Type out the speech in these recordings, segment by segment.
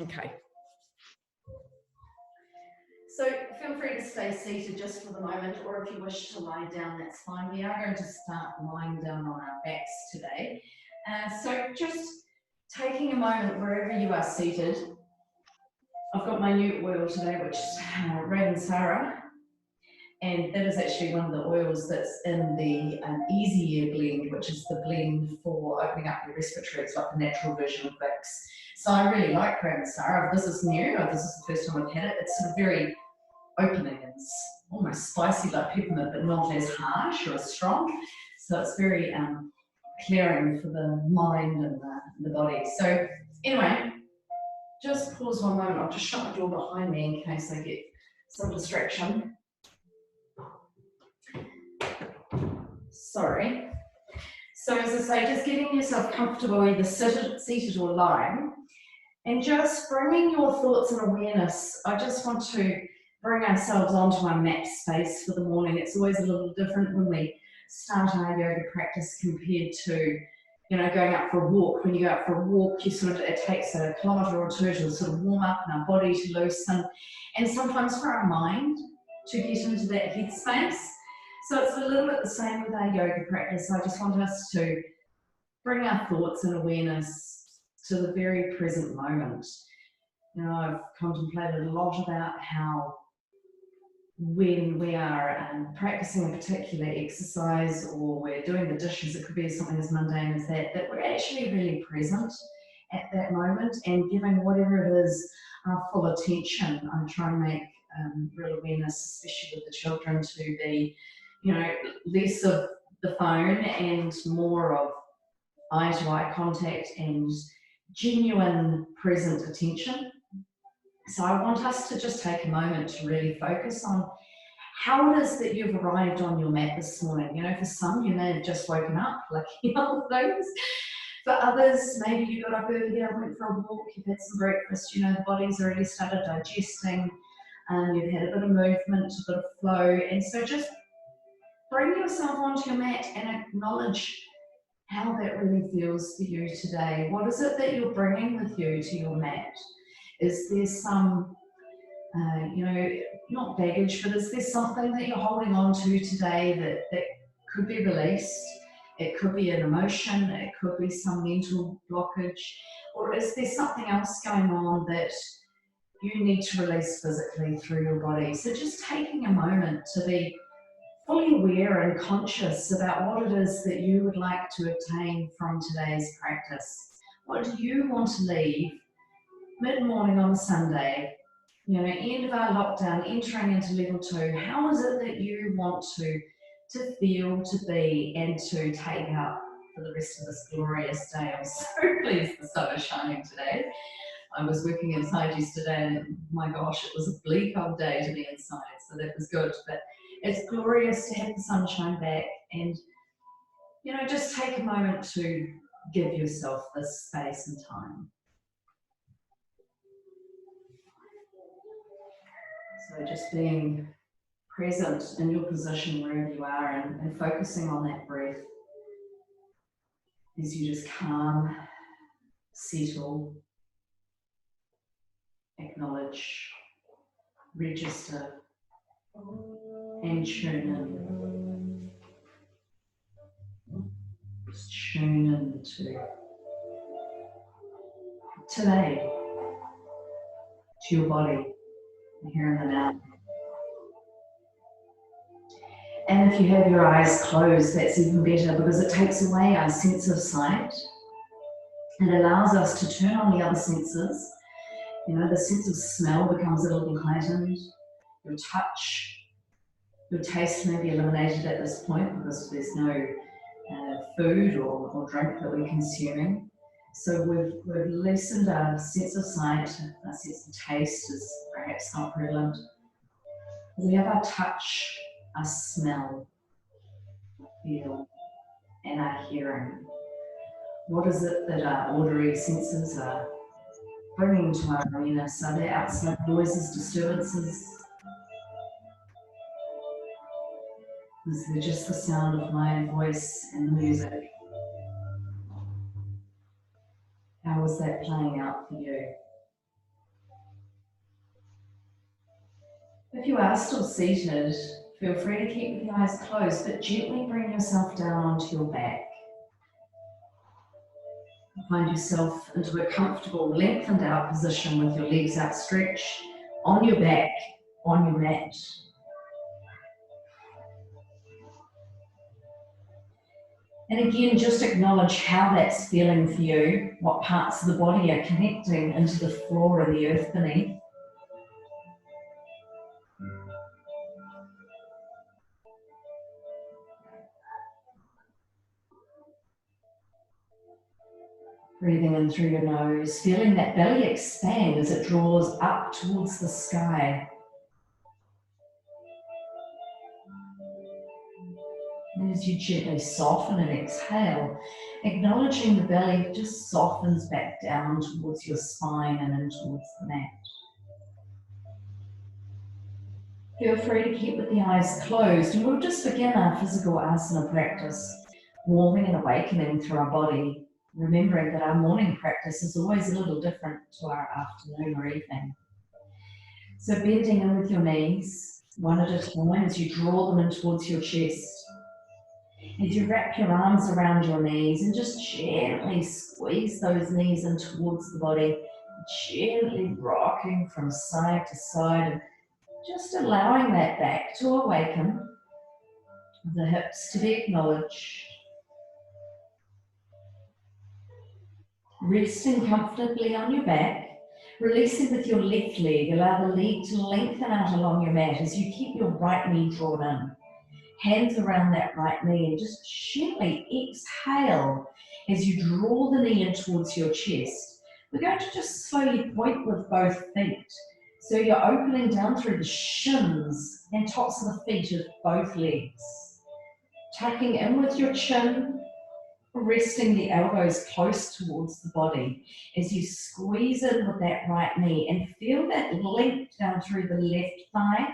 Okay. So feel free to stay seated just for the moment, or if you wish to lie down, that's fine. We are going to start lying down on our backs today. So just taking a moment wherever you are seated. I've got my new oil today, which is Ravensara, and that is actually one of the oils that's in the Easy Air blend, which is the blend for opening up your respiratory. It's like the natural version of Vicks. So I really like Ravensara. If this is new, or this is the first time I've had it, it's sort of very opening and almost spicy like peppermint, but not as harsh or as strong. So it's very clearing for the mind and the body. So anyway, just pause one moment. I'll just shut the door behind me in case I get some distraction. Sorry. So as I say, just getting yourself comfortable, either seated or lying, and just bringing your thoughts and awareness. I just want to bring ourselves onto our mat space for the morning. It's always a little different when we start our yoga practice compared to, you know, going out for a walk. When you go out for a walk, it takes a kilometre or two to sort of warm up and our body to loosen, and sometimes for our mind to get into that headspace. So it's a little bit the same with our yoga practice. I just want us to bring our thoughts and awareness to the very present moment. You know, I've contemplated a lot about how when we are practicing a particular exercise, or we're doing the dishes, it could be something as mundane as that, that we're actually really present at that moment and giving whatever it is our full attention. I'm trying to make real awareness, especially with the children, to be, you know, less of the phone and more of eye-to-eye contact and genuine present attention. So I want us to just take a moment to really focus on how it is that you've arrived on your mat this morning. You know, for some, you may have just woken up, like other things. For others, maybe you got up earlier, went for a walk, you've had some breakfast, you know, the body's already started digesting, you've had a bit of movement, a bit of flow, and so just bring yourself onto your mat and acknowledge how that really feels for you today. What is it that you're bringing with you to your mat? Is there some, you know, not baggage, but is there something that you're holding on to today that could be released? It could be an emotion, it could be some mental blockage, or is there something else going on that you need to release physically through your body? So just taking a moment to be fully aware and conscious about what it is that you would like to obtain from today's practice. What do you want to leave mid-morning on Sunday? You know, end of our lockdown, entering into level 2, how is it that you want to feel, to be, and to take up for the rest of this glorious day? I'm so pleased the sun is shining today. I was working inside yesterday and my gosh, it was a bleak old day to be inside, so that was good. But it's glorious to have the sunshine back, and, you know, just take a moment to give yourself this space and time. So just being present in your position wherever you are, and focusing on that breath as you just calm, settle, acknowledge, register, and tune in. Just tune in to today, to your body, here and now. And if you have your eyes closed, that's even better, because it takes away our sense of sight. It allows us to turn on the other senses. You know, the sense of smell becomes a little heightened. Your touch, your taste may be eliminated at this point because there's no food or drink that we're consuming. So we've lessened our sense of sight, our sense of taste is perhaps not prevalent. We have our touch, our smell, feel, and our hearing. What is it that our auditory senses are bringing to our awareness? Are there outside noises, disturbances? Is there just the sound of my voice and the music? How is that playing out for you? If you are still seated, feel free to keep your eyes closed, but gently bring yourself down onto your back. Find yourself into a comfortable, lengthened out position with your legs outstretched on your back, on your mat. And again, just acknowledge how that's feeling for you, what parts of the body are connecting into the floor and the earth beneath. Breathing in through your nose, feeling that belly expand as it draws up towards the sky. And as you gently soften and exhale, acknowledging the belly just softens back down towards your spine and in towards the mat. Feel free to keep with the eyes closed, and we'll just begin our physical asana practice, warming and awakening through our body, remembering that our morning practice is always a little different to our afternoon or evening. So bending in with your knees, one at a time, as you draw them in towards your chest. As you wrap your arms around your knees and just gently squeeze those knees in towards the body, gently rocking from side to side, and just allowing that back to awaken, the hips to be acknowledged. Resting comfortably on your back, releasing with your left leg, allow the leg to lengthen out along your mat as you keep your right knee drawn in. Hands around that right knee and just gently exhale as you draw the knee in towards your chest. We're going to just slowly point with both feet. So you're opening down through the shins and tops of the feet of both legs. Tucking in with your chin, resting the elbows close towards the body as you squeeze in with that right knee and feel that length down through the left thigh.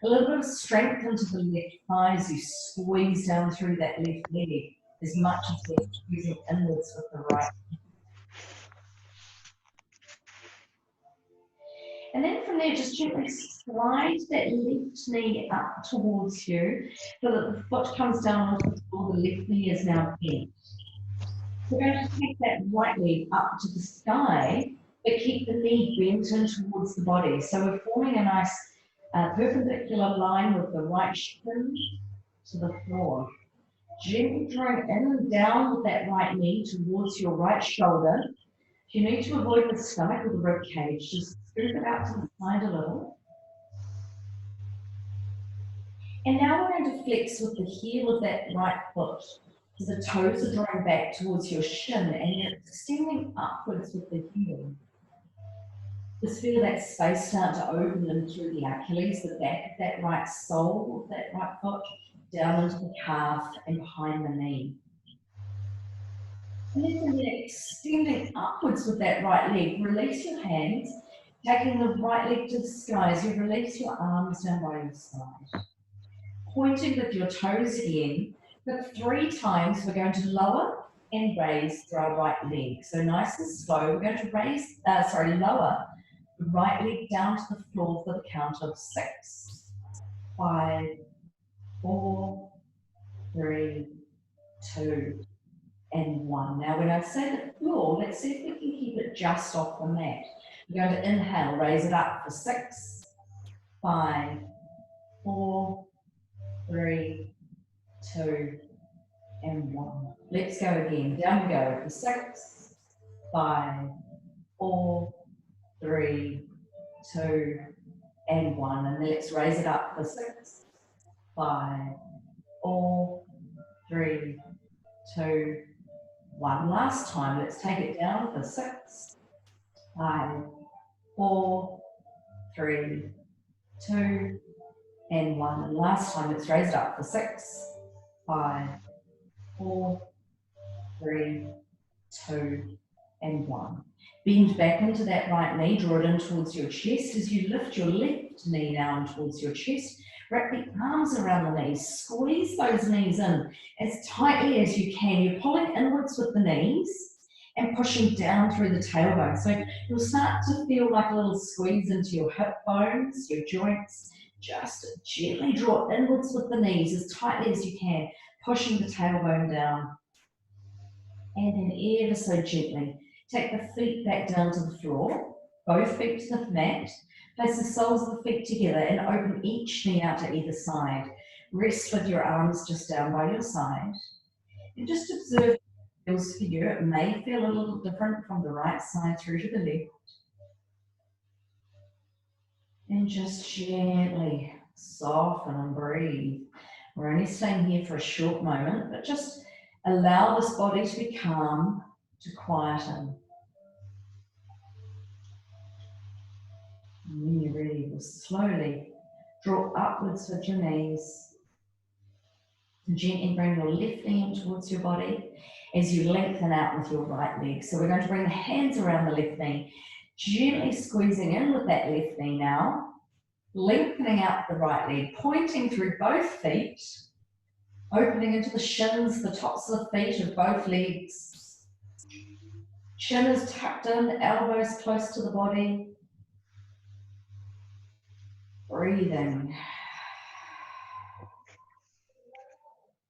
A little bit of strength into the left thigh as you squeeze down through that left leg as much as we're squeezing inwards with the right. And then from there, just gently slide that left knee up towards you so that the foot comes down onto the floor. The left knee is now bent. We're going to take that right leg up to the sky, but keep the knee bent in towards the body. So we're forming a nice perpendicular line with the right shin to the floor. Gently drawing in and down with that right knee towards your right shoulder. If you need to avoid the stomach or the rib cage, just scoop it out to the side a little. And now we're going to flex with the heel of that right foot. So the toes are drawing back towards your shin and you're extending upwards with the heel. Just feel that space start to open in through the Achilles, the back of that right sole of that right foot, down into the calf and behind the knee. And then from there, extending upwards with that right leg, release your hands, taking the right leg to the sky as you release your arms down by your side. Pointing with your toes again, but 3 times we're going to lower and raise through our right leg. So nice and slow, we're going to lower the right leg down to the floor for the count of 6, 5, 4, 3, 2, and 1. Now when I say the floor, let's see if we can keep it just off the mat. We're going to inhale, raise it up for 6, 5, 4, 3, 2, and 1. Let's go again. Down we go for 6, 5, 4, 3, 2, and 1. And then let's raise it up for 6, 5, 4, 3, 2, 1. Last time, let's take it down for 6, 5, 4, 3, 2, and 1. And last time, let's raise it up for 6, 5, 4, 3, 2, and 1. Bend back into that right knee, draw it in towards your chest as you lift your left knee down towards your chest. Wrap the arms around the knees, squeeze those knees in as tightly as you can. You're pulling inwards with the knees and pushing down through the tailbone. So you'll start to feel like a little squeeze into your hip bones, your joints, Just gently draw inwards with the knees as tightly as you can, pushing the tailbone down. And then ever so gently, take the feet back down to the floor, both feet to the mat. Place the soles of the feet together and open each knee out to either side. Rest with your arms just down by your side. And just observe what it feels for you. It may feel a little different from the right side through to the left. And just gently soften and breathe. We're only staying here for a short moment, but just allow this body to be calm, to quieten. And when you're ready, we'll slowly draw upwards with your knees. And gently bring your left knee in towards your body as you lengthen out with your right leg. So we're going to bring the hands around the left knee, gently squeezing in with that left knee now, lengthening out the right leg, pointing through both feet, opening into the shins, the tops of the feet of both legs. Chin is tucked in, elbows close to the body. Breathing.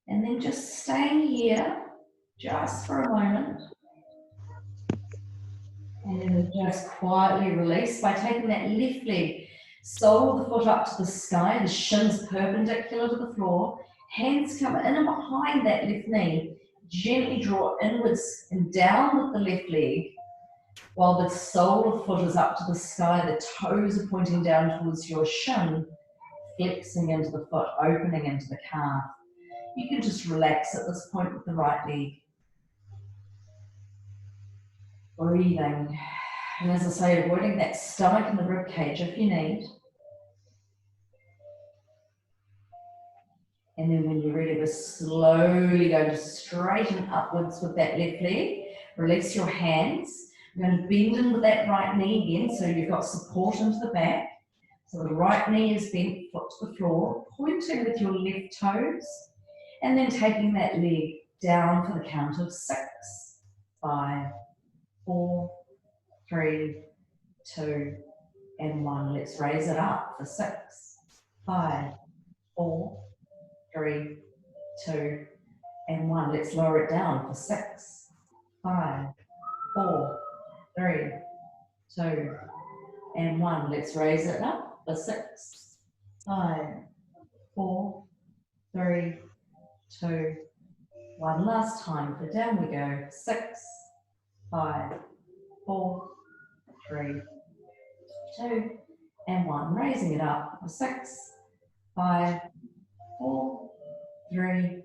And then just staying here, just for a moment. And then just quietly release by taking that left leg, sole of the foot up to the sky, the shins perpendicular to the floor, hands come in and behind that left knee. Gently draw inwards and down with the left leg, while the sole of the foot is up to the sky, the toes are pointing down towards your shin, flexing into the foot, opening into the calf. You can just relax at this point with the right leg. Breathing. And as I say, avoiding that stomach and the rib cage if you need. And then when you're ready, we're slowly going to straighten upwards with that left leg. Release your hands. We're going to bend in with that right knee again, so you've got support into the back. So the right knee is bent, foot to the floor, pointing with your left toes, and then taking that leg down for the count of 6, 5, 4, 3, 2, and 1. Let's raise it up for 6, 5, 4, 3, 2, and 1. Let's lower it down for 6, 5, 4, 3, 2, and 1. Let's raise it up for 6, 5, 4, 3, 2, 1. Last time for down we go. 6, 5, 4, 3, 2, and 1. Raising it up for 6, 5, 4, 3,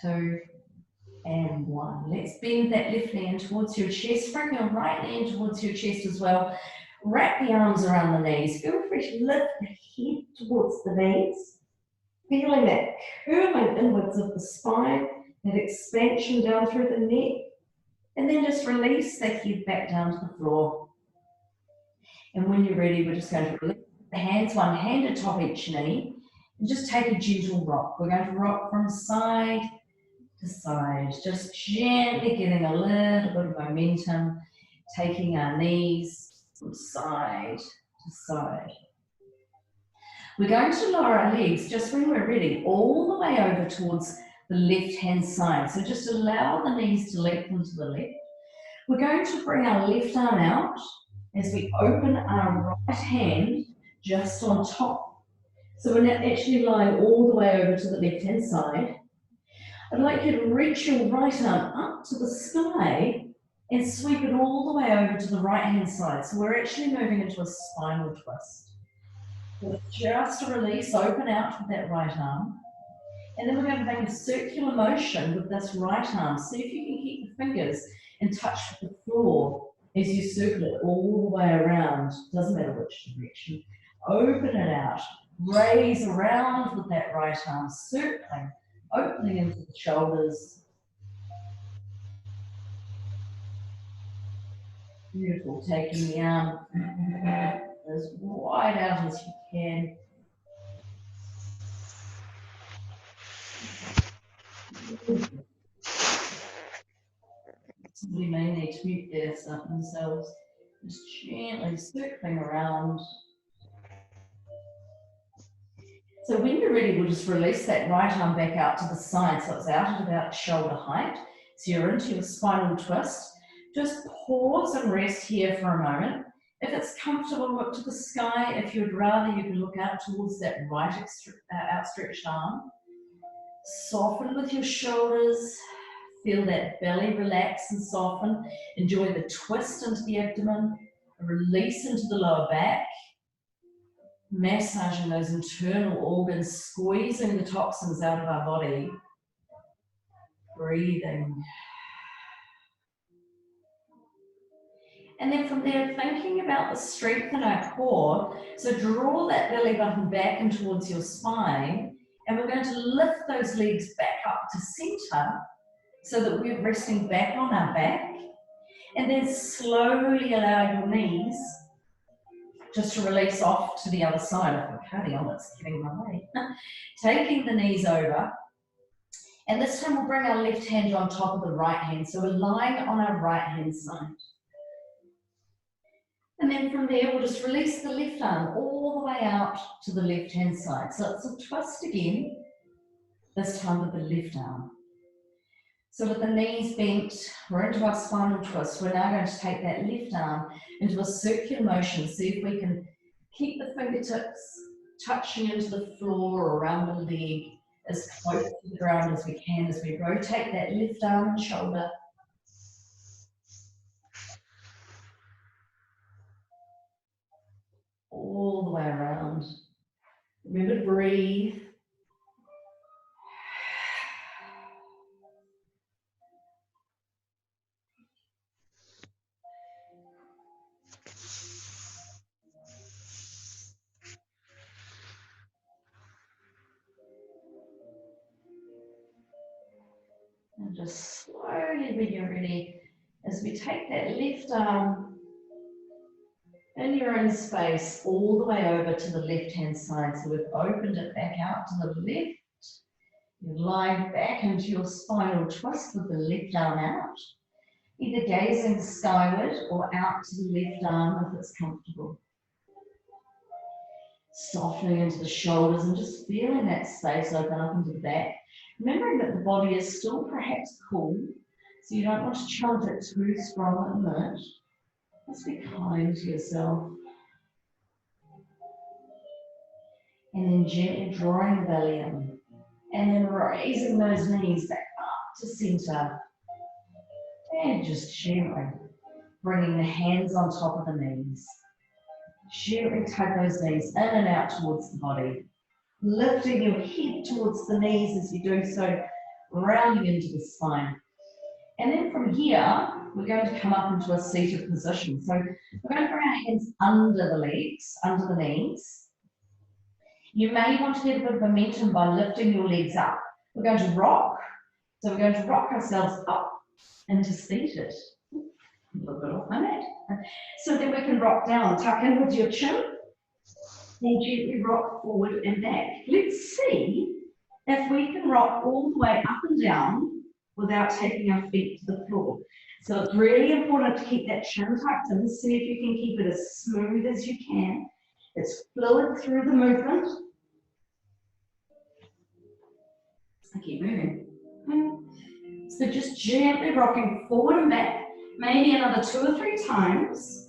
2, and 1. Let's bend that left knee in towards your chest. Bring your right knee in towards your chest as well. Wrap the arms around the knees. Feel free to lift the head towards the knees. Feeling that curling inwards of the spine, that expansion down through the neck. And then just release the head back down to the floor. And when you're ready, we're just going to release the hands, one hand atop each knee, and just take a gentle rock. We're going to rock from side to side, just gently getting a little bit of momentum, taking our knees from side to side. We're going to lower our legs just when we're ready, all the way over towards the left-hand side. So just allow the knees to lengthen to the left. We're going to bring our left arm out as we open our right hand just on top. So we're now actually lying all the way over to the left-hand side. I'd like you to reach your right arm up to the sky and sweep it all the way over to the right-hand side. So we're actually moving into a spinal twist. With just a release, open out with that right arm. And then we're going to make a circular motion with this right arm. See if you can keep the fingers in touch with the floor as you circle it all the way around. Doesn't matter which direction. Open it out. Raise around with that right arm, circling, opening into the shoulders. Beautiful. Taking the arm as wide out as you can. Somebody may need to mute themselves. Just gently circling around. So when you're ready, we'll just release that right arm back out to the side so it's out at about shoulder height. So you're into your spinal twist. Just pause and rest here for a moment. If it's comfortable, look to the sky. If you'd rather, you can look out towards that right outstretched arm. Soften with your shoulders. Feel that belly relax and soften. Enjoy the twist into the abdomen. Release into the lower back. Massaging those internal organs, squeezing the toxins out of our body. Breathing. And then from there, thinking about the strength in our core. So draw that belly button back in towards your spine. And we're going to lift those legs back up to center so that we're resting back on our back. And then slowly allow your knees just to release off to the other side. If I'm carrying on, it's getting in my way. Taking the knees over. And this time we'll bring our left hand on top of the right hand. So we're lying on our right hand side. And then from there, we'll just release the left arm all the way out to the left hand side. So it's a twist again, this time with the left arm. So with the knees bent, we're into our spinal twist. We're now going to take that left arm into a circular motion. See if we can keep the fingertips touching into the floor or around the leg as close to the ground as we can as we rotate that left arm and shoulder. All the way around. Remember to breathe. And just slowly, when you're ready, as we take that left arm in your own space all the way over to the left-hand side. So we've opened it back out to the left. You're lying back into your spinal twist with the left arm out, either gazing skyward or out to the left arm if it's comfortable. Softening into the shoulders and just feeling that space open up into the back. Remembering that the body is still perhaps cool, so you don't want to challenge it too strong at the minute. Just be kind to yourself. And then gently drawing the belly in. And then raising those knees back up to center. And just gently bringing the hands on top of the knees. Gently tug those knees in and out towards the body. Lifting your head towards the knees as you do so, rounding into the spine. And then from here, we're going to come up into a seated position. So we're going to bring our hands under the legs, under the knees. You may want to get a bit of momentum by lifting your legs up. We're going to rock. So we're going to rock ourselves up into seated. A little bit off my mat. So then we can rock down, tuck in with your chin, and gently rock forward and back. Let's see if we can rock all the way up and down without taking our feet to the floor. So it's really important to keep that chin tucked in. See if you can keep it as smooth as you can. It's fluid through the movement. I keep moving. So just gently rocking forward and back, maybe another 2 or 3 times.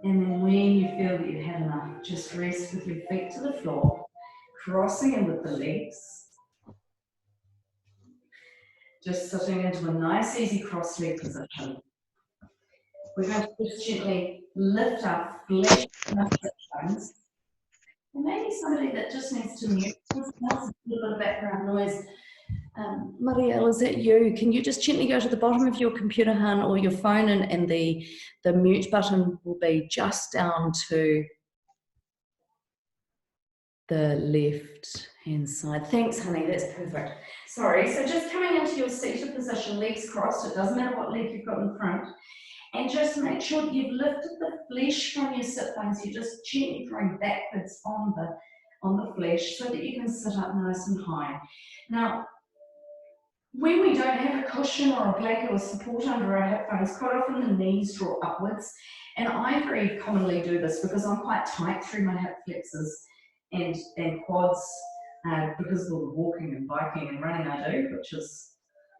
And then when you feel that you've had enough, just rest with your feet to the floor, crossing in with the legs. Just sitting into a nice, easy cross-leg position. We're going to just gently lift our flesh and our hip bones. And maybe somebody that just needs to mute. There's a little bit of background noise. Marielle, is that you? Can you just gently go to the bottom of your computer, Han, or your phone, and the mute button will be just down to the left hand side. Thanks, honey, that's perfect. Sorry, so just coming into your seated position, legs crossed, it doesn't matter what leg you've got in front, and just make sure that you've lifted the flesh from your sit bones. You just gently drawing backwards on the flesh so that you can sit up nice and high. Now, When we don't have a cushion or a blanket or support under our hip bones, quite often the knees draw upwards. And I very commonly do this because I'm quite tight through my hip flexors and quads because of all the walking and biking and running I do, which is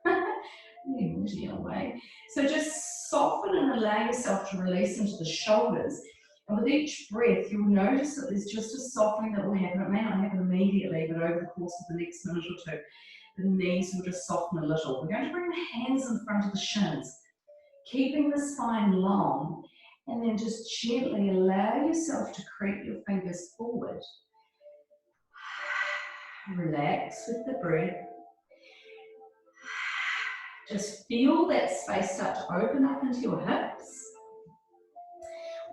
really naughty in a way. So just soften and allow yourself to release into the shoulders. And with each breath, you'll notice that there's just a softening that will happen. It may not happen immediately, but over the course of the next minute or two, the knees will just soften a little. We're going to bring the hands in front of the shins, keeping the spine long, and then just gently allow yourself to creep your fingers forward. Relax with the breath. Just feel that space start to open up into your hips.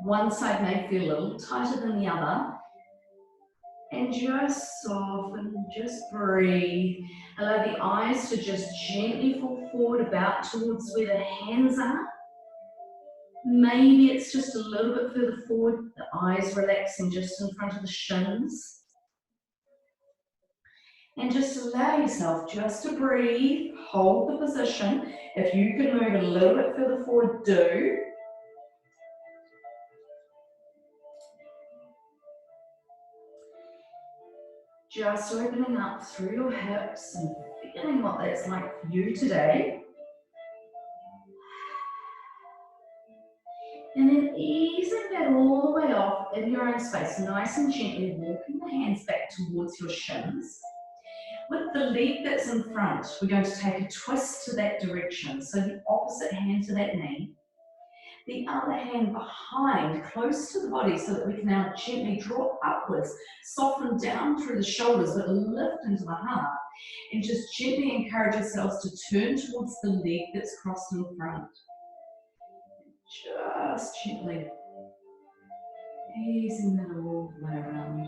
One side may feel a little tighter than the other. And just soften, just breathe. Allow the eyes to just gently fall forward about towards where the hands are. Maybe it's just a little bit further forward, the eyes relaxing just in front of the shins. And just allow yourself just to breathe, hold the position. If you can move a little bit further forward, do. Just opening up through your hips and feeling what that's like for you today. And then easing that all the way off in your own space, nice and gently walking the hands back towards your shins. With the leg that's in front, we're going to take a twist to that direction, so the opposite hand to that knee. The other hand behind, close to the body, so that we can now gently draw upwards, soften down through the shoulders, but lift into the heart. And just gently encourage yourselves to turn towards the leg that's crossed in front. Just gently easing that all the way around.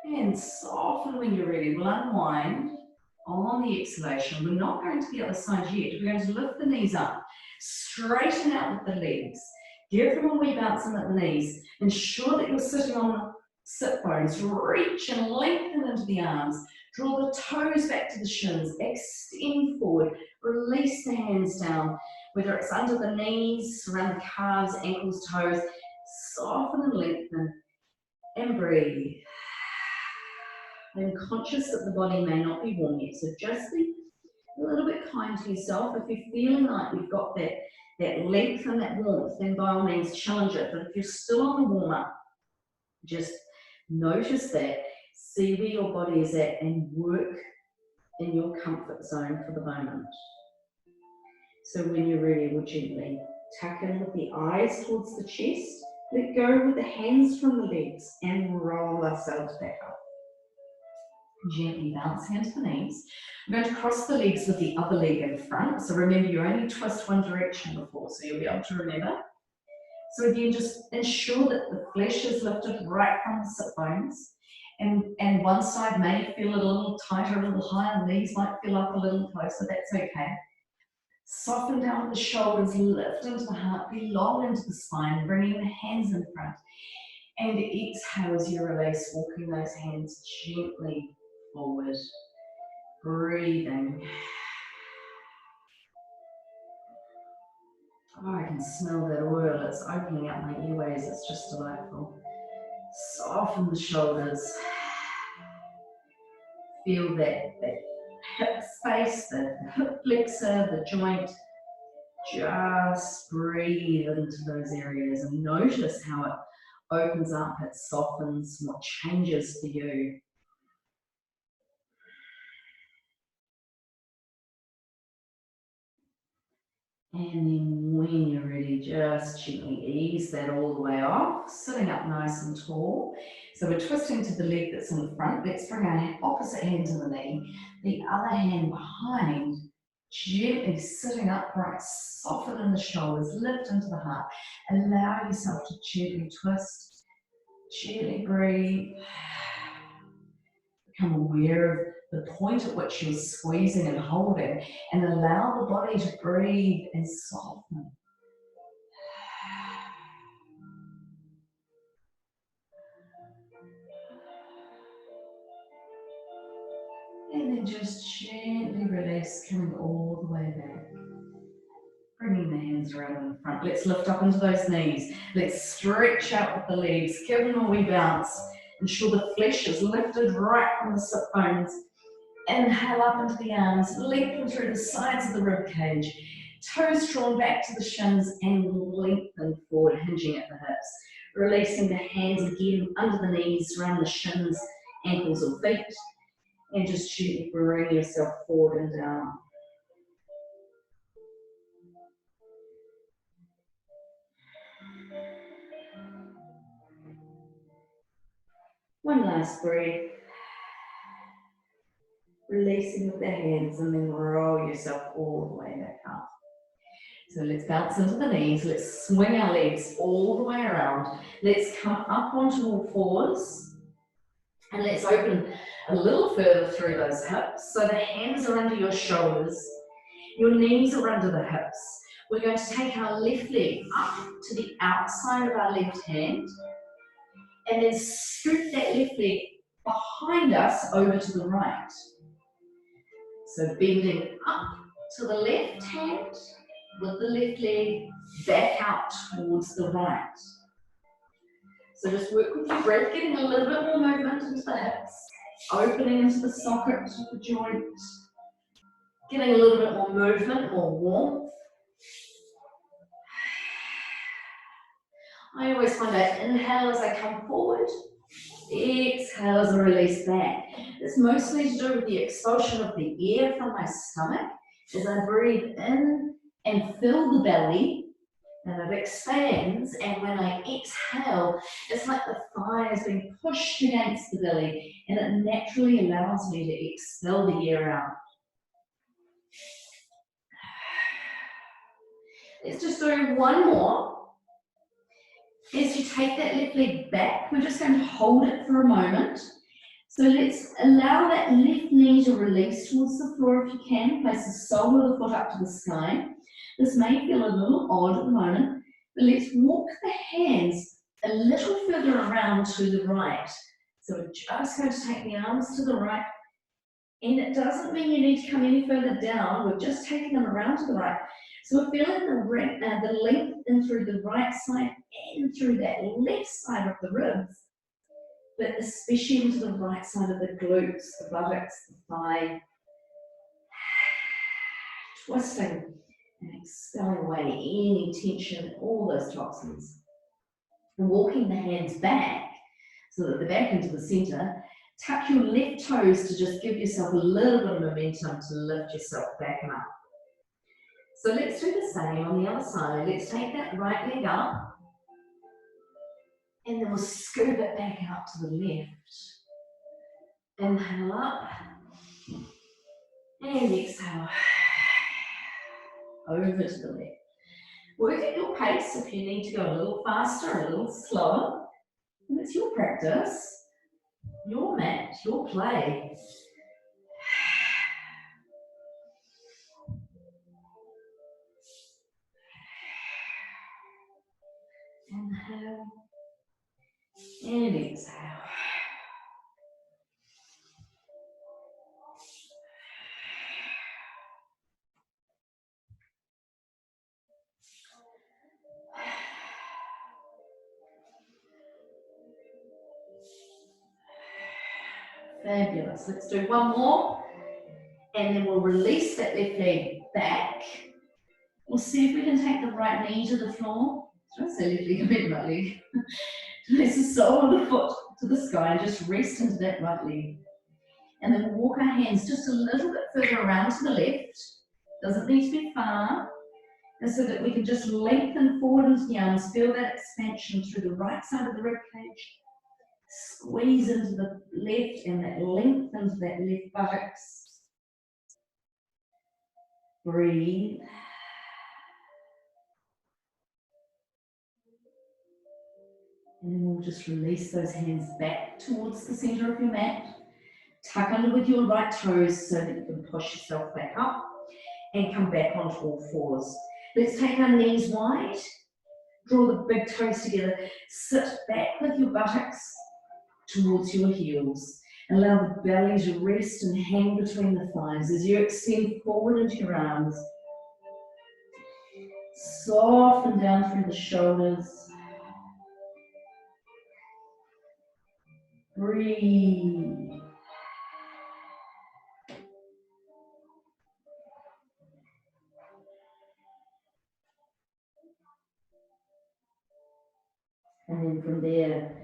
And soften when you're ready. We'll unwind on the exhalation. We're not going to the other side yet. We're going to lift the knees up, straighten out with the legs. Give them a wee bounce in at the knees. Ensure that you're sitting on the sit bones. Reach and lengthen into the arms. Draw the toes back to the shins. Extend forward. Release the hands down, whether it's under the knees, around the calves, ankles, toes. Soften and lengthen. And breathe. I'm conscious that the body may not be warm yet, so just be a little bit kind to yourself. If you're feeling like you've got that length and that warmth, then by all means challenge it. But if you're still on the warm-up, just notice that, see where your body is at, and work in your comfort zone for the moment. So when you're ready, we'll gently tuck in with the eyes towards the chest, let go with the hands from the legs, and roll ourselves back up. Gently bounce hands to the knees. I'm going to cross the legs with the other leg in front. So remember, you only twist one direction before, so you'll be able to remember. So again, just ensure that the flesh is lifted right from the sit bones. And one side may feel a little tighter, a little higher, the knees might feel up a little closer, that's okay. Soften down the shoulders, lift into the heart, be long into the spine, bringing the hands in front. And exhale as you release, walking those hands gently forward. Breathing. Oh, I can smell that oil. It's opening up my airways. It's just delightful. Soften the shoulders. Feel that hip space, the hip flexor, the joint. Just breathe into those areas and notice how it opens up, it softens, what changes for you. And then when you're ready, just gently ease that all the way off, sitting up nice and tall. So we're twisting to the leg that's in the front. Let's bring our opposite hand to the knee, the other hand behind, gently sitting upright, soften in the shoulders, lift into the heart. Allow yourself to gently twist, gently breathe. Become aware of the point at which you're squeezing and holding, and allow the body to breathe and soften. And then just gently release, coming all the way back. Bringing the hands around in front. Let's lift up into those knees. Let's stretch out with the legs. Give them a wee bounce. Ensure the flesh is lifted right from the sit bones. Inhale up into the arms. Lengthen through the sides of the rib cage. Toes drawn back to the shins and lengthen forward, hinging at the hips. Releasing the hands again under the knees, around the shins, ankles or feet. And just gently bring yourself forward and down. One last breath. Releasing with the hands and then roll yourself all the way back up. So let's bounce into the knees. Let's swing our legs all the way around. Let's come up onto all fours. And let's open a little further through those hips. So the hands are under your shoulders. Your knees are under the hips. We're going to take our left leg up to the outside of our left hand. And then scoop that left leg behind us over to the right. So bending up to the left hand with the left leg back out towards the right. So just work with your breath, getting a little bit more movement into the hips, opening into the socket of the joint, getting a little bit more movement, more warmth. I always find I inhale as I come forward, exhale as I release back. It's mostly to do with the expulsion of the air from my stomach as I breathe in and fill the belly, and it expands, and when I exhale, it's like the thigh is being pushed against the belly, and it naturally allows me to expel the air out. Let's just do one more. As you take that left leg back, we're just going to hold it for a moment. So let's allow that left knee to release towards the floor if you can. Place the sole of the foot up to the sky. This may feel a little odd at the moment, but let's walk the hands a little further around to the right. So we're just going to take the arms to the right. And it doesn't mean you need to come any further down. We're just taking them around to the right. So we're feeling the length in through the right side and through that left side of the ribs, but especially into the right side of the glutes, the buttocks, the thigh. Twisting and expelling away any tension, all those toxins. And walking the hands back so that they're back into the center. Tuck your left toes to just give yourself a little bit of momentum to lift yourself back and up. So let's do the same on the other side. Let's take that right leg up and then we'll scoop it back out to the left. Inhale up and exhale over to the left. Work at your pace if you need to go a little faster, a little slower. And it's your practice, your mat, your play. Inhale and exhale. Fabulous. Let's do one more and then we'll release that left leg back. We'll see if we can take the right knee to the floor. Should I say left leg? I meant right leg. Place the sole of the foot to the sky and just rest into that right leg. And then we'll walk our hands just a little bit further around to the left. Doesn't need to be far. And so that we can just lengthen forward into the arms. Feel that expansion through the right side of the rib cage. Squeeze into the left and that length into that left buttocks. Breathe. And then we'll just release those hands back towards the center of your mat. Tuck under with your right toes so that you can push yourself back up and come back onto all fours. Let's take our knees wide. Draw the big toes together. Sit back with your buttocks towards your heels. Allow the belly to rest and hang between the thighs as you extend forward into your arms. Soften down through the shoulders. Breathe. And then from there,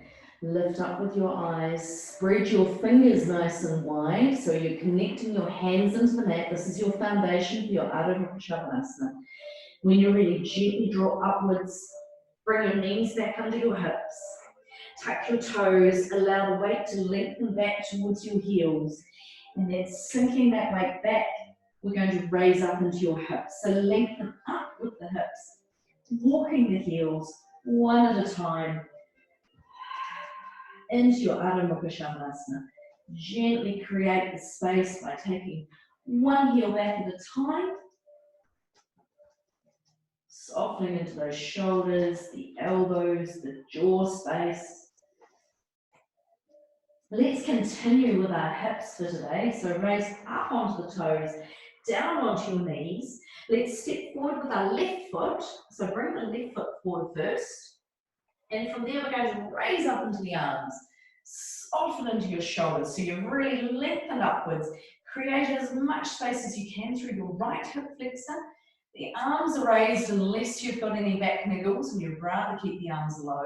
lift up with your eyes, spread your fingers nice and wide, so you're connecting your hands into the mat. This is your foundation for your Ardha Mukha Shavasana. When you're ready, gently draw upwards, bring your knees back under your hips, tuck your toes, allow the weight to lengthen back towards your heels, and then sinking that weight back, we're going to raise up into your hips. So lengthen up with the hips, walking the heels one at a time into your Ardha Mukha Shavasana. Gently create the space by taking one heel back at a time, softening into those shoulders, the elbows, the jaw space. Let's continue with our hips for today. So raise up onto the toes, down onto your knees. Let's step forward with our left foot. So bring the left foot forward first. And from there, we're going to raise up into the arms. Soften into your shoulders. So you've really lengthened upwards. Create as much space as you can through your right hip flexor. The arms are raised unless you've got any back niggles and you'd rather keep the arms low.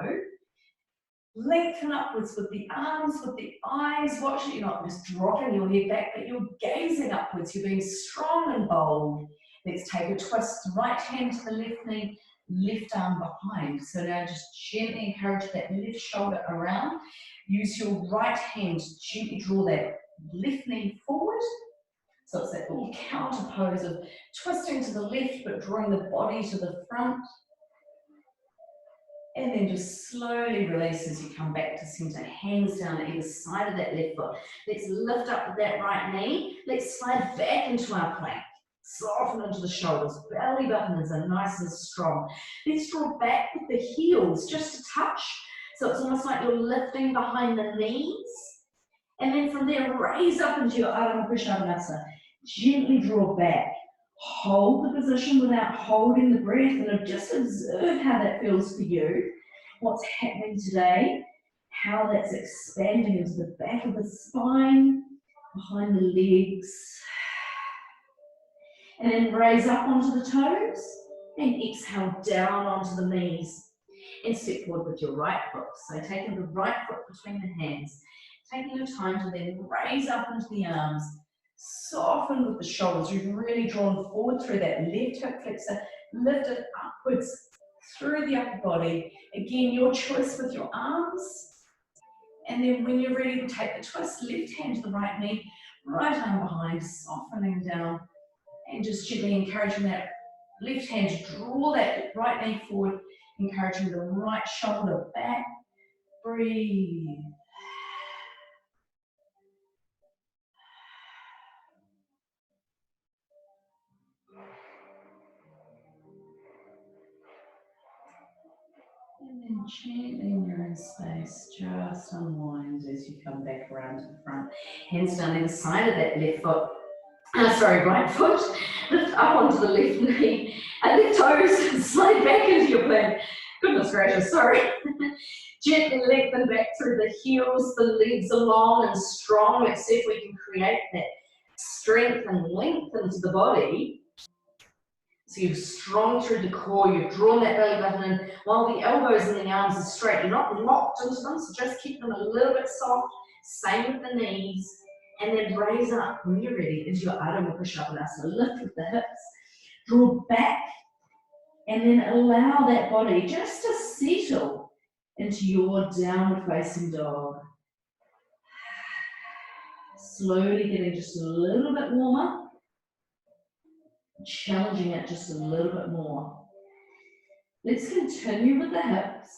Lengthen upwards with the arms, with the eyes. Watch it, you're not just dropping your head back, but you're gazing upwards. You're being strong and bold. Let's take a twist. Right hand to the left knee, left arm behind. So now just gently encourage that left shoulder around. Use your right hand to gently draw that left knee forward. So it's that little counter pose of twisting to the left but drawing the body to the front. And then just slowly release as you come back to center, hands down either side of that left foot. Let's lift up with that right knee. Let's slide back into our plank. Soften into the shoulders. Belly buttons are nice and strong. Let's draw back with the heels just a touch. So it's almost like you're lifting behind the knees. And then from there, raise up into your Ardha Mukha Shavasana. Gently draw back. Hold the position without holding the breath, and just observe how that feels for you. What's happening today, how that's expanding into the back of the spine, behind the legs. And then raise up onto the toes and exhale down onto the knees. And step forward with your right foot. So taking the right foot between the hands, taking your time to then raise up into the arms. Soften with the shoulders. You've really drawn forward through that left hip flexor. Lift it upwards through the upper body. Again, your choice with your arms. And then when you're ready to take the twist, left hand to the right knee, right arm behind, softening down. And just gently encouraging that left hand to draw that right knee forward, encouraging the right shoulder back. Breathe. And then gently in your own space, just unwind as you come back around to the front. Hands down either side of that left foot. Right foot. Lift up onto the left knee. And left toes, slide back into your plank. Goodness gracious, sorry. Gently lengthen back through the heels. The legs are long and strong. Let's see if we can create that strength and length into the body. So you're strong through the core, you've drawn that belly button in, while the elbows and the arms are straight. You're not locked into them, so just keep them a little bit soft. Same with the knees. And then raise up when you're ready into your Ardha Mukha Shavasana. Lift with the hips, draw back, and then allow that body just to settle into your downward facing dog. Slowly getting just a little bit warmer. Challenging it just a little bit more. Let's continue with the hips.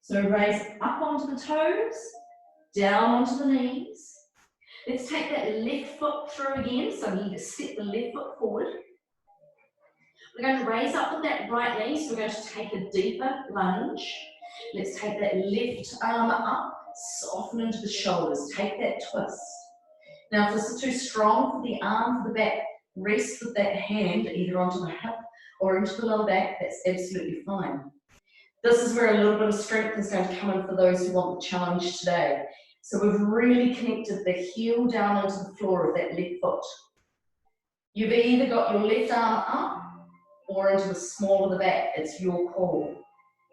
So raise up onto the toes, down onto the knees. Let's take that left foot through again. So we need to step the left foot forward. We're going to raise up with that right knee. So we're going to take a deeper lunge. Let's take that left arm up. Soften into the shoulders, take that twist. Now if this is too strong for the arm, for the back, rest with that hand either onto the hip or into the lower back, that's absolutely fine. This is where a little bit of strength is going to come in for those who want the challenge today. So we've really connected the heel down into the floor of that left foot. You've either got your left arm up or into the small of the back, it's your call.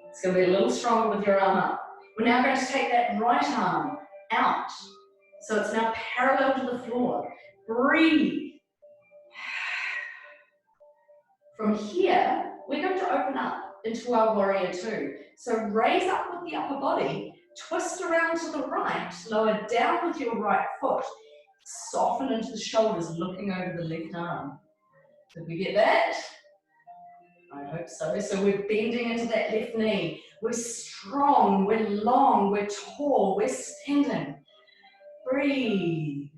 It's going to be a little stronger with your arm up. We're now going to take that right arm out. So it's now parallel to the floor. Breathe. From here, we're going to open up into our warrior two. So raise up with the upper body, twist around to the right, lower down with your right foot, soften into the shoulders, looking over the left arm. Did we get that? I hope so. So we're bending into that left knee. We're strong, we're long, we're tall, we're standing. Breathe.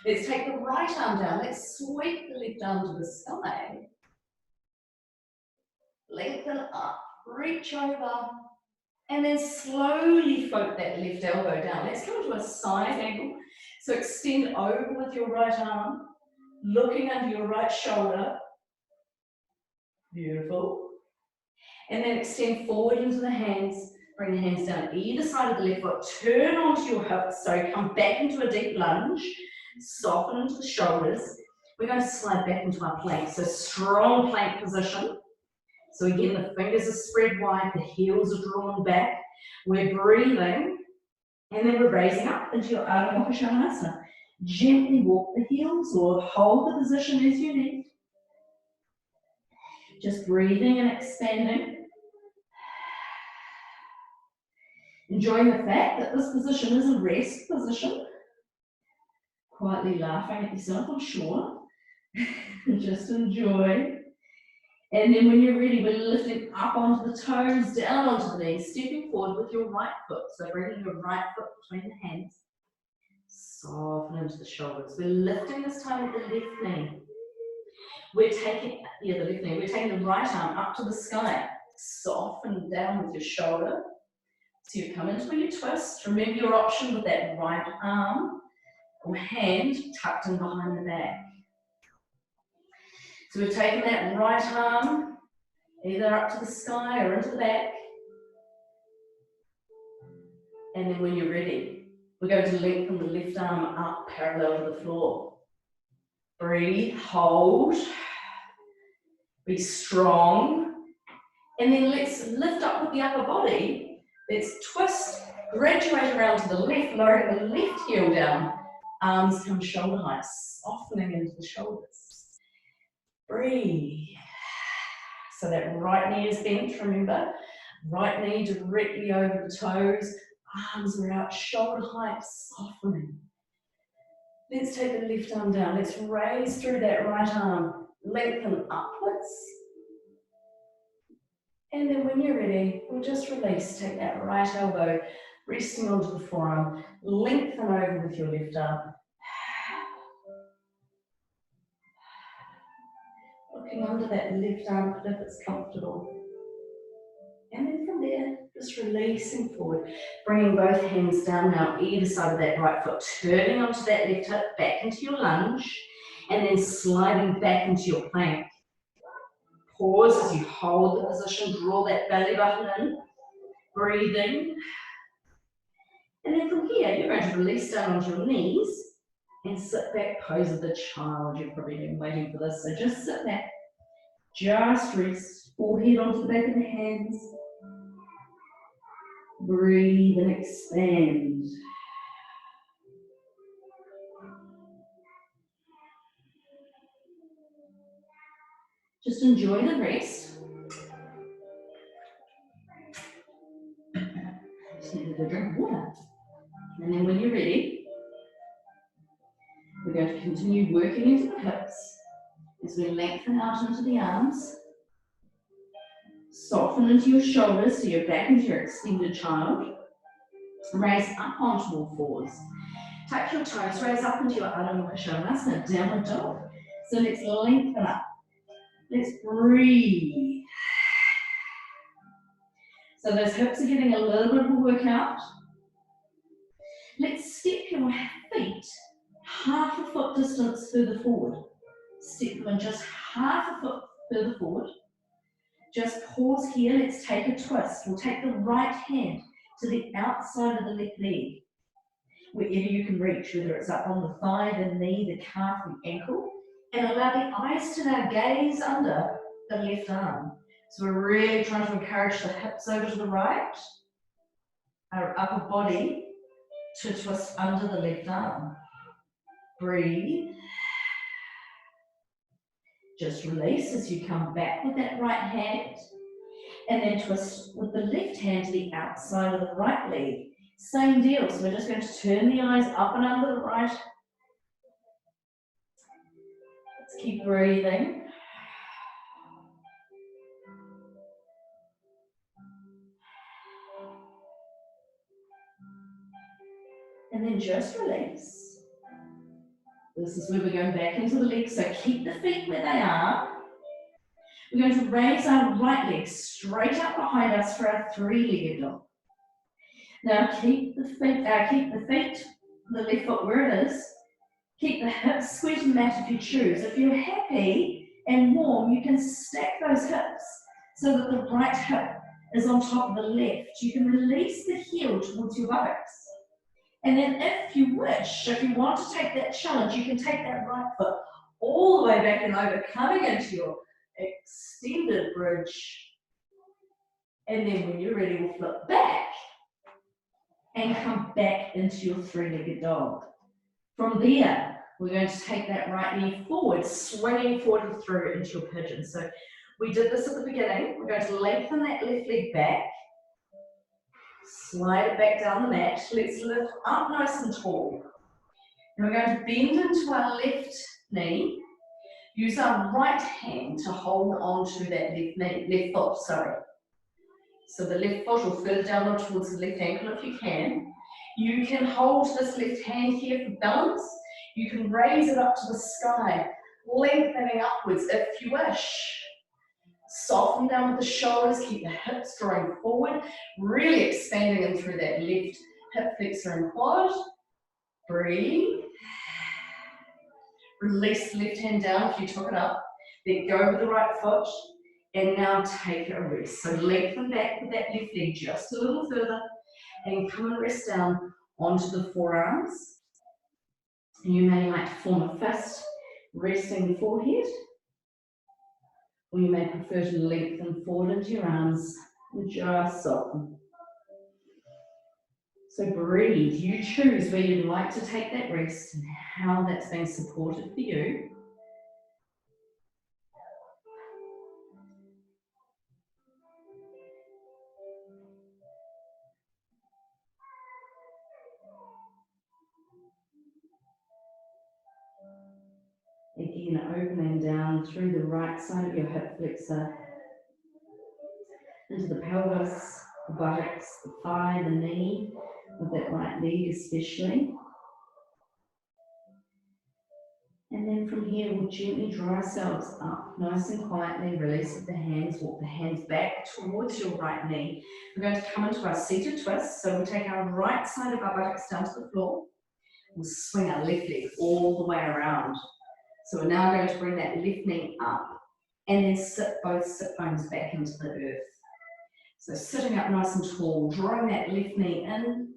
Let's take the right arm down. Let's sweep the left arm to the sky. Lengthen up, reach over, and then slowly float that left elbow down. Let's come to a side angle. So extend over with your right arm, looking under your right shoulder. Beautiful. And then extend forward into the hands. Bring the hands down either side of the left foot. Turn onto your hips. So come back into a deep lunge. Soften into the shoulders. We're going to slide back into our plank. So strong plank position. So again, the fingers are spread wide. The heels are drawn back. We're breathing. And then we're raising up into your Ardha Mukha Svanasana. Gently walk the heels or hold the position as you need. Just breathing and expanding. Enjoying the fact that this position is a rest position. Quietly laughing at yourself, I'm sure. Just enjoy. And then when you're ready, we're lifting up onto the toes, down onto the knees, stepping forward with your right foot. So bringing your right foot between the hands. Soften into the shoulders. We're lifting this time with the left knee. We're taking, the left knee, we're taking the right arm up to the sky. Soften down with your shoulder. So you come into your twist. Remember your option with that right arm or hand tucked in behind the back. So we've taken that right arm either up to the sky or into the back. And then when you're ready, we're going to lengthen the left arm up parallel to the floor. Breathe, hold, be strong. And then let's lift up with the upper body. Let's twist, graduate around to the left, lowering the left heel down. Arms come shoulder height, softening into the shoulders. Breathe. So that right knee is bent, remember? Right knee directly over the toes. Arms are out, shoulder height, softening. Let's take the left arm down. Let's raise through that right arm. Lengthen upwards. And then when you're ready, we'll just release. Take that right elbow, resting onto the forearm. Lengthen over with your left arm. Looking under that left armpit if it's comfortable. And then from there, just releasing forward. Bringing both hands down now, either side of that right foot. Turning onto that left hip, back into your lunge. And then sliding back into your plank. Pause as you hold the position, draw that belly button in, breathing. And then from here, you're going to release down onto your knees and sit back, pose of the child. You've probably been waiting for this, so just sit back. Just rest, forehead onto the back of the hands. Breathe and expand. Just enjoy the rest. Just needed a drink of water. And then when you're ready, we're going to continue working into the hips as we lengthen out into the arms. Soften into your shoulders so you're back into your extended child. Raise up onto all fours. Tuck your toes, raise up into your Ardha Mukha Svanasana, downward dog. So let's lengthen up. Let's breathe. So those hips are getting a little bit of a workout. Let's step your feet half a foot distance further forward. Step them just half a foot further forward. Just pause here, let's take a twist. We'll take the right hand to the outside of the left leg, wherever you can reach, whether it's up on the thigh, the knee, the calf, the ankle, and allow the eyes to now gaze under the left arm. So we're really trying to encourage the hips over to the right, our upper body to twist under the left arm. Breathe. Just release as you come back with that right hand, and then twist with the left hand to the outside of the right leg. Same deal, so we're just going to turn the eyes up and under the right. Let's keep breathing. And then just release. This is where we're going back into the legs, so keep the feet where they are. We're going to raise our right leg straight up behind us for our three-legged dog. Now keep the feet, the left foot where it is. Keep the hips square to the mat if you choose. If you're happy and warm, you can stack those hips so that the right hip is on top of the left. You can release the heel towards your buttocks. And then if you wish, if you want to take that challenge, you can take that right foot all the way back and over, coming into your extended bridge. And then when you're ready, we'll flip back and come back into your three-legged dog. From there, we're going to take that right knee forward, swinging forward and through into your pigeon. So we did this at the beginning. We're going to lengthen that left leg back. Slide it back down the mat. Let's lift up nice and tall. And we're going to bend into our left knee. Use our right hand to hold on to that left foot, sorry. So the left foot will further down towards the left ankle if you can. You can hold this left hand here for balance. You can raise it up to the sky, lengthening upwards if you wish. Soften down with the shoulders, keep the hips drawing forward, really expanding in through that left hip flexor and quad. Breathe. Release the left hand down if you took it up. Let go with the right foot. And now take a rest. So lengthen back with that left leg just a little further and come and rest down onto the forearms. You may like to form a fist, resting the forehead. Or you may prefer to lengthen forward into your arms and just soften. So breathe. You choose where you'd like to take that rest and how that's being supported for you. Again, opening down through the right side of your hip flexor, into the pelvis, the buttocks, the thigh, the knee, with that right leg especially. And then from here, we'll gently draw ourselves up, nice and quietly, release with the hands, walk the hands back towards your right knee. We're going to come into our seated twist, so we'll take our right side of our buttocks down to the floor. We'll swing our left leg all the way around. So we're now going to bring that left knee up and then sit both sit bones back into the earth. So sitting up nice and tall, drawing that left knee in,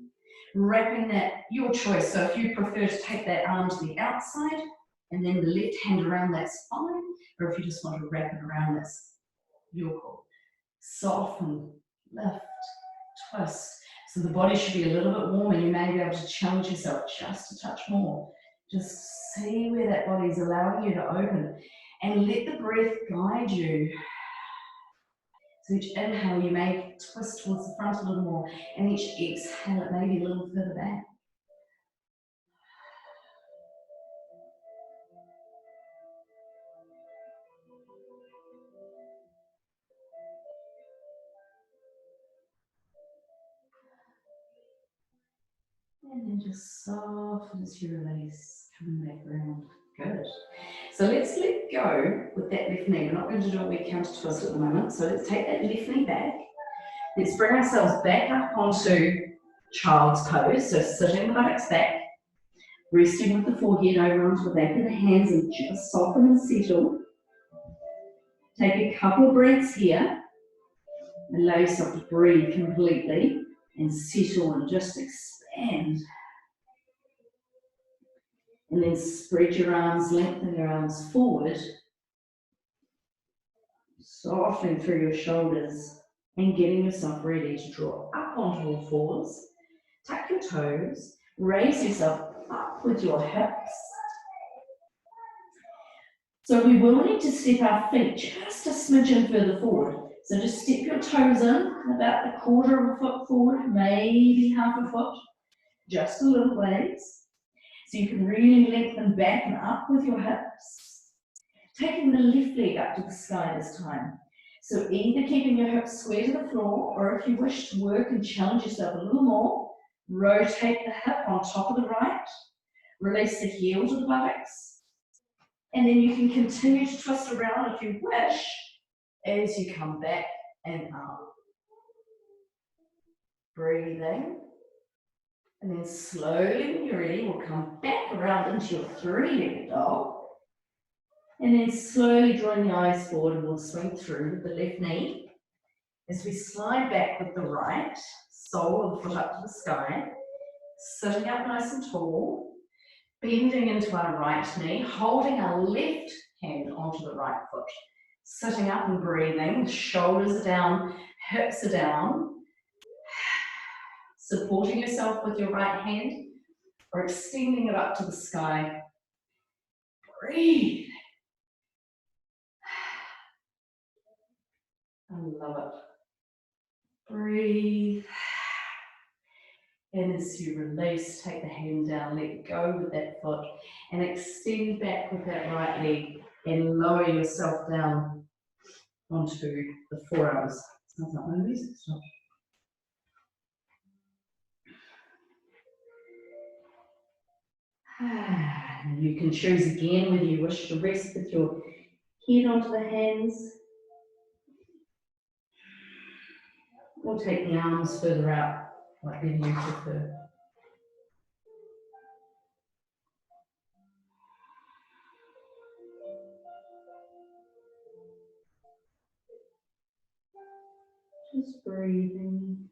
wrapping that, your choice. So if you prefer to take that arm to the outside and then the left hand around, that's fine. Or if you just want to wrap it around, that's your call. Soften, lift, twist. So the body should be a little bit warmer. You may be able to challenge yourself just a touch more. Just see where that body is allowing you to open and let the breath guide you. So each inhale you may twist towards the front a little more, and each exhale it may be a little further back. And then just soften as you release, coming back around. Good. So let's let go with that left knee. We're not going to do a wee counter twist at the moment. So let's take that left knee back. Let's bring ourselves back up onto child's pose, so sitting the buttocks back, resting with the forehead over onto the back of the hands and just soften and settle. Take a couple breaths here. Allow yourself to breathe completely and settle and just expand. And then spread your arms, lengthen your arms forward, softening through your shoulders and getting yourself ready to draw up onto all fours. Tuck your toes, raise yourself up with your hips. So we will need to step our feet just a smidgen further forward. So just step your toes in about a quarter of a foot forward, maybe half a foot, just a little ways. So you can really lengthen back and up with your hips. Taking the left leg up to the sky this time. So either keeping your hips square to the floor, or if you wish to work and challenge yourself a little more, rotate the hip on top of the right, release the heel to the buttocks, and then you can continue to twist around if you wish as you come back and up. Breathing. And then slowly, when you're ready, we'll come back around into your three-legged dog. And then slowly drawing the eyes forward, and we'll swing through with the left knee. As we slide back with the right, sole of the foot up to the sky, sitting up nice and tall, bending into our right knee, holding our left hand onto the right foot, sitting up and breathing, shoulders are down, hips are down, supporting yourself with your right hand or extending it up to the sky. Breathe. I love it. Breathe. And as you release, take the hand down, let go with that foot, and extend back with that right leg and lower yourself down onto the forearms. Sounds like my music stopped. You can choose again whether you wish to rest with your head onto the hands, or take the arms further out, like you prefer. Just breathing.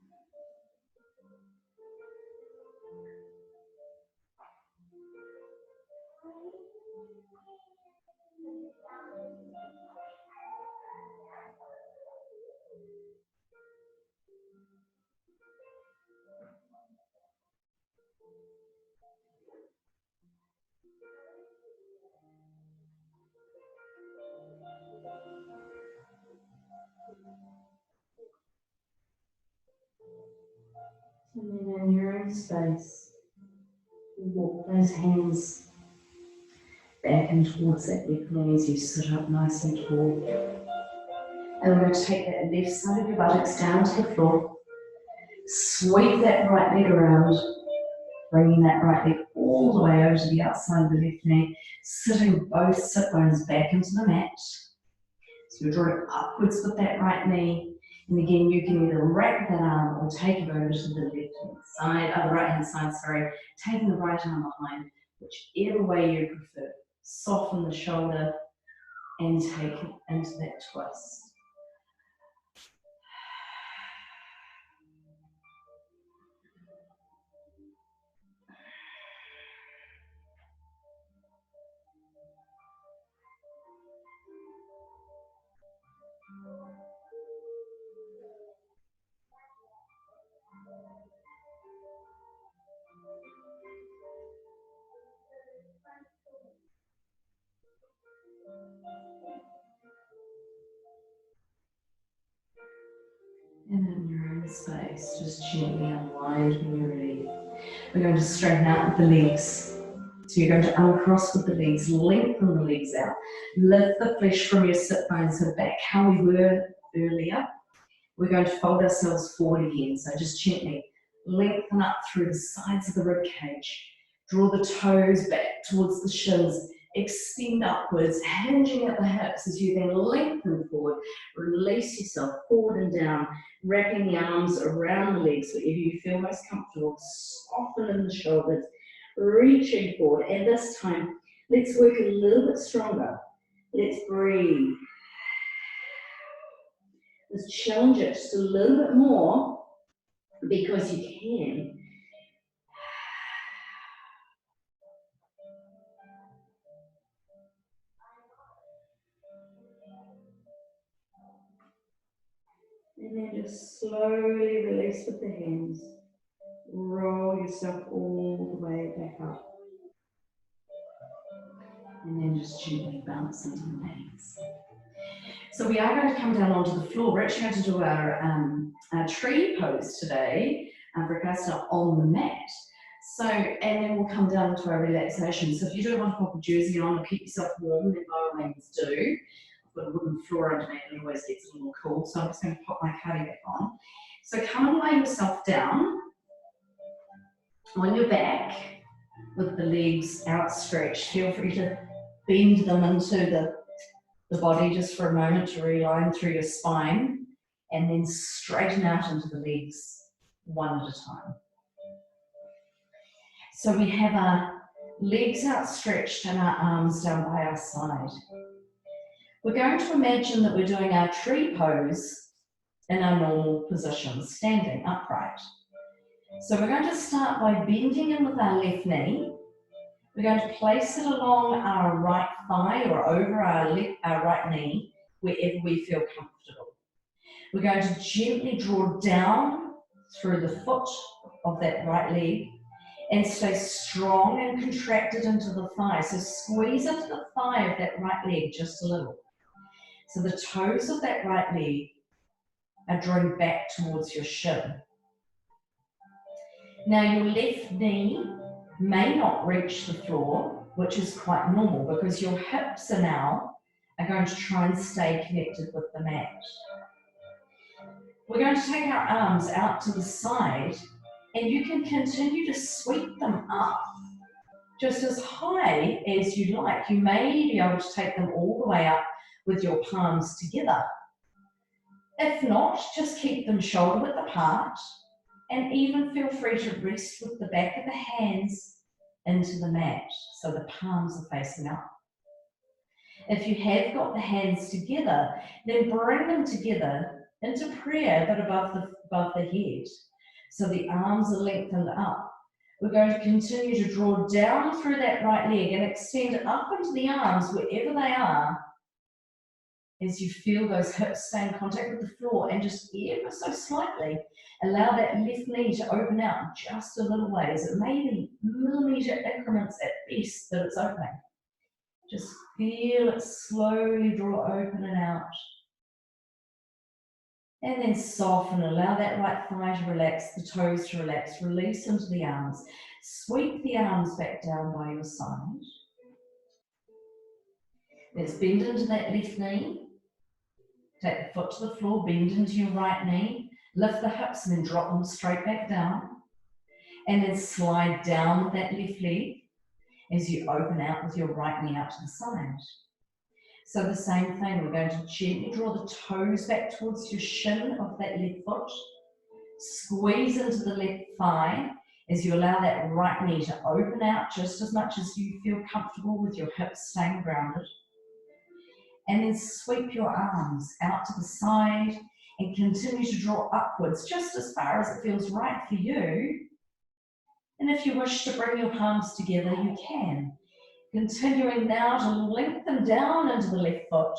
And then in your own space, walk those hands back and towards that left knee as you sit up nice and tall. And we're going to take that left side of your buttocks down to the floor. Sweep that right leg around, bringing that right leg all the way over to the outside of the left knee, sitting both sit bones back into the mat. So you're drawing upwards with that right knee. And again, you can either wrap that arm or take it over to the left-hand side, the right-hand side, sorry, taking the right arm behind, whichever way you prefer. Soften the shoulder and take it into that twist. And in your own space, just gently unwind when you're ready. We're going to straighten out with the legs. So you're going to uncross with the legs, lengthen the legs out, lift the flesh from your sit bones so back how we were earlier. We're going to fold ourselves forward again, so just gently lengthen up through the sides of the rib cage. Draw the toes back towards the shins extend upwards, hinging at the hips as you then lengthen forward, release yourself forward and down, wrapping the arms around the legs wherever you feel most comfortable, soften in the shoulders, reaching forward, and this time, let's work a little bit stronger. Let's breathe. Let's challenge it just a little bit more because you can. And then just slowly release with the hands. Roll yourself all the way back up. And then just gently bounce into the legs. So we are going to come down onto the floor. We're actually going to do our tree pose today, Vrikasana on the mat. So, and then we'll come down to our relaxation. So if you do want to pop a jersey on or keep yourself warm, then by all means do. I've got a wooden floor under me and it always gets a little cool, so I'm just going to pop my cardi back on. So come and lay yourself down on your back with the legs outstretched. Feel free to bend them into the body just for a moment to realign through your spine, and then straighten out into the legs one at a time. So we have our legs outstretched and our arms down by our side. We're going to imagine that we're doing our tree pose in our normal position, standing upright. So we're going to start by bending in with our left knee. We're going to place it along our right thigh or over our right knee, wherever we feel comfortable. We're going to gently draw down through the foot of that right leg and stay strong and contracted into the thigh. So squeeze into the thigh of that right leg just a little. So the toes of that right leg are drawing back towards your shin. Now your left knee may not reach the floor, which is quite normal because your hips are going to try and stay connected with the mat. We're going to take our arms out to the side, and you can continue to sweep them up just as high as you like. You may be able to take them all the way up with your palms together. If not, just keep them shoulder width apart, and even feel free to rest with the back of the hands into the mat so the palms are facing up. If you have got the hands together, then bring them together into prayer but above the head. So the arms are lengthened up. We're going to continue to draw down through that right leg and extend up into the arms wherever they are as you feel those hips stay in contact with the floor, and just ever so slightly allow that left knee to open out just a little ways. It may be millimetre increments at best that it's opening. Just feel it slowly draw open and out. And then soften, allow that right thigh to relax, the toes to relax, release into the arms. Sweep the arms back down by your side. Let's bend into that left knee. Take the foot to the floor, bend into your right knee, lift the hips and then drop them straight back down. And then slide down with that left leg as you open out with your right knee out to the side. So the same thing, we're going to gently draw the toes back towards your shin of that left foot. Squeeze into the left thigh as you allow that right knee to open out just as much as you feel comfortable with your hips staying grounded. And then sweep your arms out to the side and continue to draw upwards just as far as it feels right for you. And if you wish to bring your palms together, you can. Continuing now to lengthen down into the left foot,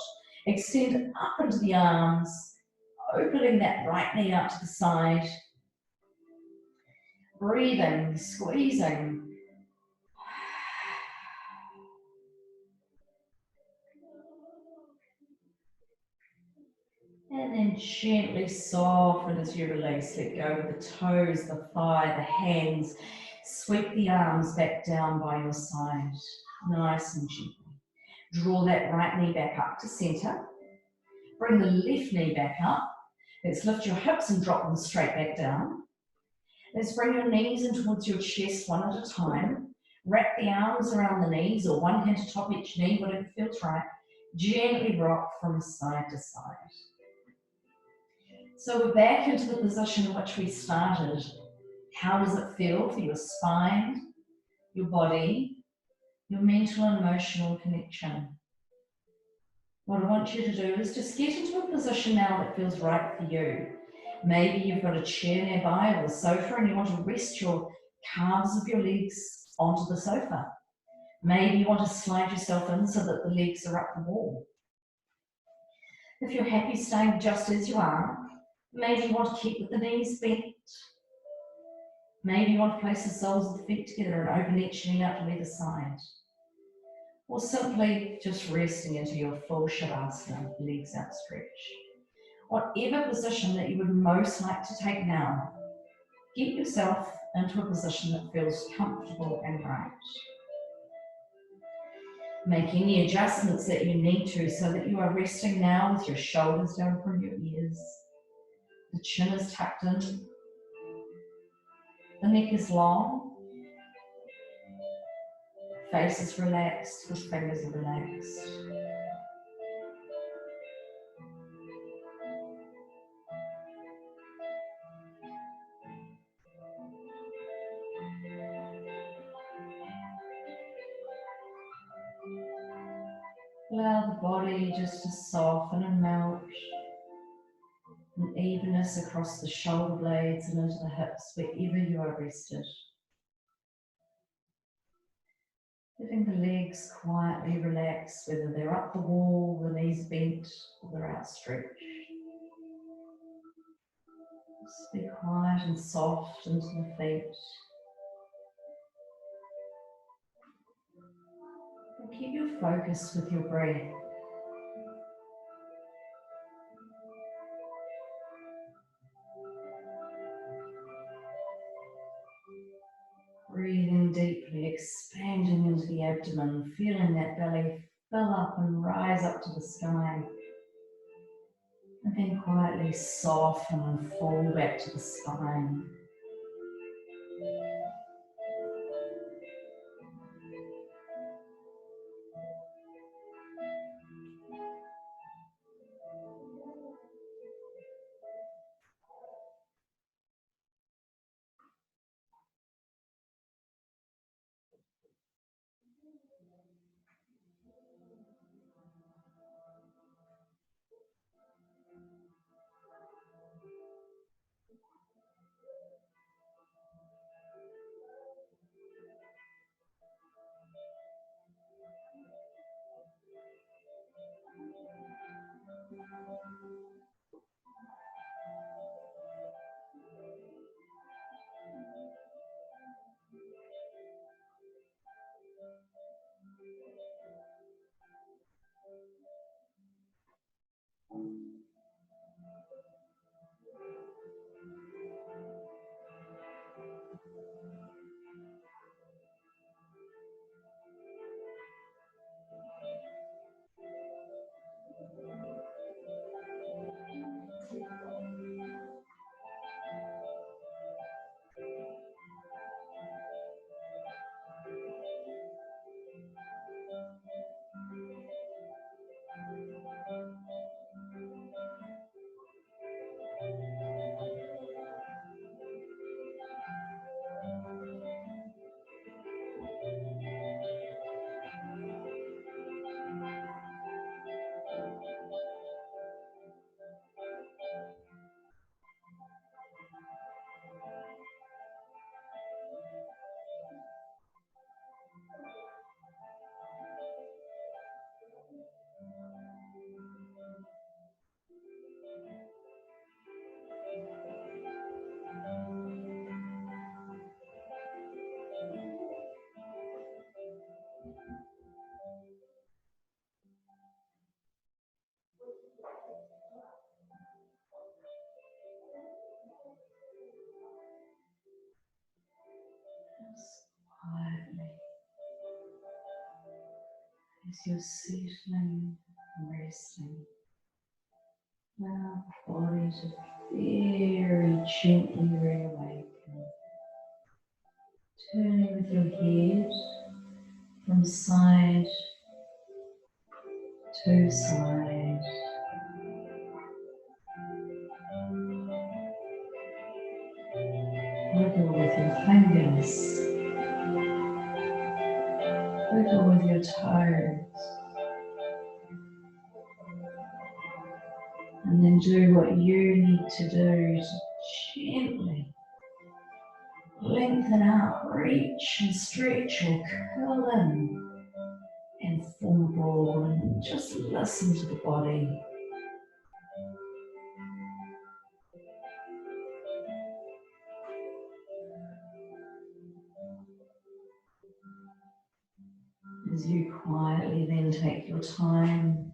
extend up into the arms, opening that right knee out to the side. Breathing, squeezing. And then gently soften as you release. Let go of the toes, the thigh, the hands. Sweep the arms back down by your side. Nice and gently. Draw that right knee back up to center. Bring the left knee back up. Let's lift your hips and drop them straight back down. Let's bring your knees in towards your chest one at a time. Wrap the arms around the knees or one hand atop each knee, whatever feels right. Gently rock from side to side. So we're back into the position in which we started. How does it feel for your spine, your body, your mental and emotional connection? What I want you to do is just get into a position now that feels right for you. Maybe you've got a chair nearby or a sofa and you want to rest your calves of your legs onto the sofa. Maybe you want to slide yourself in so that the legs are up the wall. If you're happy staying just as you are, maybe you want to keep with the knees bent. Maybe you want to place the soles of the feet together and open each knee out to either side. Or simply just resting into your full Shavasana, legs outstretched. Whatever position that you would most like to take now, get yourself into a position that feels comfortable and right. Make any adjustments that you need to so that you are resting now with your shoulders down from your ears. The chin is tucked in. The neck is long. Face is relaxed, the fingers are relaxed. Allow the body just to soften and melt. An evenness across the shoulder blades and into the hips wherever you are rested. Letting the legs quietly relax, whether they're up the wall, the knees bent, or they're outstretched. Just be quiet and soft into the feet. And keep your focus with your breath. Breathing deeply, expanding into the abdomen, feeling that belly fill up and rise up to the sky. And then quietly soften and fall back to the spine. Quietly, as you're settling and resting, allow the body to very gently reawaken Turning with your head from side to side. Wiggle with your fingers. Wiggle with your toes. And then do what you need to do to gently lengthen out, reach and stretch or curl in and form a ball, and just listen to the body. As you quietly then take your time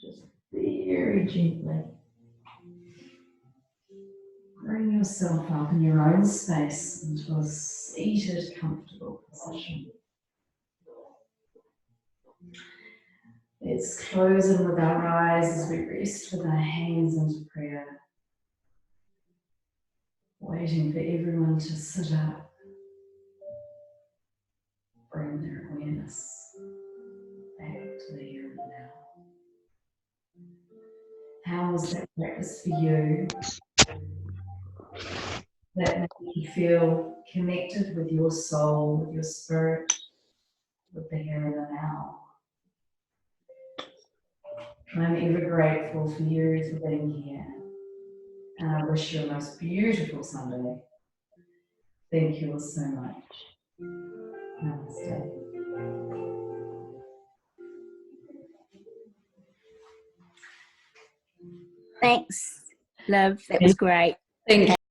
just very gently bring yourself up in your own space into a seated, comfortable position. Let's close in with our eyes as we rest with our hands into prayer, waiting for everyone to sit up, bring their awareness back to the here and now. How was that practice for you? That made you feel connected with your soul, with your spirit, with the here and the now. I'm ever grateful for you for being here, and I wish you a most beautiful Sunday. Thank you all so much. Namaste. Thanks, love. That was great. Thank you.